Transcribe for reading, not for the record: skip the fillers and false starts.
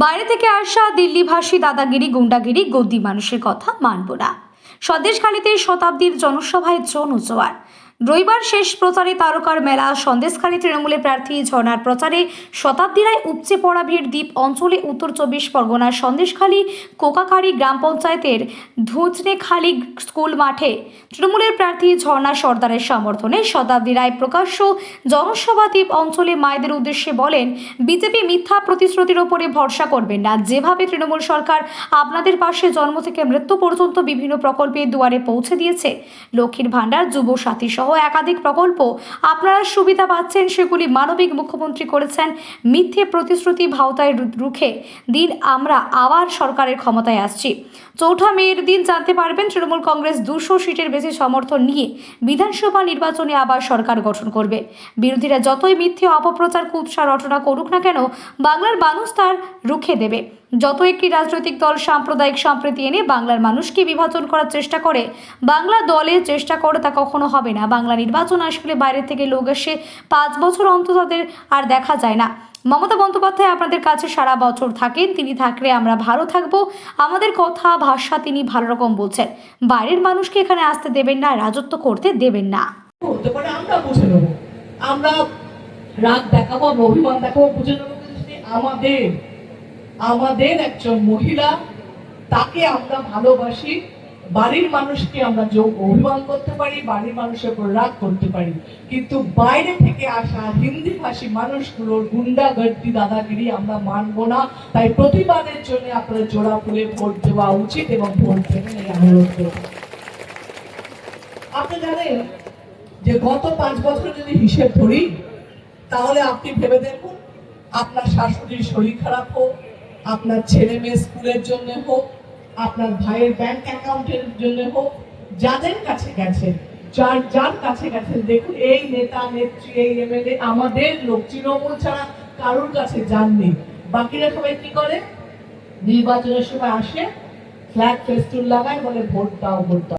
বাইরে থেকে আসা দিল্লিভাষী দাদাগিরি গুন্ডাগিরি গদ্দি মানুষের কথা মানব না। সন্দেশখালীতে শতাব্দীর জনসভায় জনজোয়ার। রবিবার শেষ প্রচারে তারকার মেলা। সন্দেশখালী তৃণমূলের প্রার্থী ঝর্ণার প্রচারে শতাব্দীরায় উপচে পড়া ভিড়। দ্বীপ অঞ্চলে উত্তর 24 পরগনার সন্দেশখালী কোকাকাড়ি গ্রাম পঞ্চায়েতের ধুজনেখালী স্কুল মাঠে তৃণমূলের প্রার্থী ঝর্ণা সর্দারের সমর্থনে শতাব্দী রায় প্রকাশ্য জনসভা। দ্বীপ অঞ্চলে মায়েদের উদ্দেশ্যে বলেন, বিজেপি মিথ্যা প্রতিশ্রুতির ওপরে ভরসা করবেন না। যেভাবে তৃণমূল সরকার আপনাদের পাশে জন্ম থেকে মৃত্যু পর্যন্ত বিভিন্ন প্রকল্পে দুয়ারে পৌঁছে দিয়েছে, লক্ষ্মীর ভাণ্ডার, যুব সাথী সহ একাধিক প্রকল্প আপনারা সুবিধা পাচ্ছেন, সেগুলি মানবিক মুখ্যমন্ত্রী করেছেন। মিথ্যে প্রতিশ্রুতি ভাওতায় রুখে দিন আমরা আবার সরকারের ক্ষমতায় আসছি। 4 মের দিন জানতে পারবেন তৃণমূল কংগ্রেস 200 সিটের বেশি সমর্থন নিয়ে বিধানসভা নির্বাচনে আবার সরকার গঠন করবে। বিরোধীরা যতই মিথ্যে অপপ্রচার কুৎসা রটনা করুক না কেন, বাংলার মানুষ তার রুখে দেবে। যত একটি রাজনৈতিক দল সাম্প্রদায়িক সম্প্রীতি এনে বাংলার মানুষকে বিভাজন করার চেষ্টা করে, বাংলা দলের চেষ্টা করে, তা কখনো হবে না। বাংলা নির্বাচন আসলে বাইরে থেকে লোক এসে 5 বছর অন্তত তাদের আর দেখা যায় না। মমতা বন্দ্যোপাধ্যায় আপনাদের কাছে সারা বছর থাকেন, তিনি থাকলে আমরা ভালো থাকবো। আমাদের কথা ভাষা তিনি ভালো রকম বলছেন। বাইরের মানুষকে এখানে আসতে দেবেন না, রাজত্ব করতে দেবেন না। হতে পারে আমরা বুঝে নেবো, আমরা রাগ দেখাবো, অভিমান দেখাবো, বুঝে নেবো। আমাদের একজন মহিলা, তাকে আমরা ভালোবাসি, বাড়ির মানুষকে আমরা অভিমান করতে পারি, বাড়ির মানুষের উপর রাগ করতে পারি, কিন্তু বাইরে থেকে আসা হিন্দি ভাষী মানুষগুলোর গুন্ডাগর্দি দাদাগিরি আমরা মানবো না। তাই প্রতিবাদের জন্য আপনারা জোড়া ফুলে ভোট দেওয়া উচিত এবং ভোট দেবেন এই অনুরোধ করব। আপনি জানেন যে গত 5 বছর যদি হিসেব ধরি, তাহলে আপনি ভেবে দেখুন, আপনার শাশুড়ির শরীর খারাপ হোক, আপনার ছেলে মেয়ে স্কুলের জন্য হোক, আপনার ভাইয়ের ব্যাংক অ্যাকাউন্টের জন্য হোক, যাদের কাছে গেছেন, যার কাছে গেছেন, দেখুন এই নেতা নেত্রী, এই এমএলএ, আমাদের লোক তৃণমূল ছাড়া কারোর কাছে যাননি। বাকিরা সবাই কি করে? নির্বাচনের সময় আসে, ফ্ল্যাগ ফেস্টুন লাগায়, বলে ভোট দাও ভোট দাও।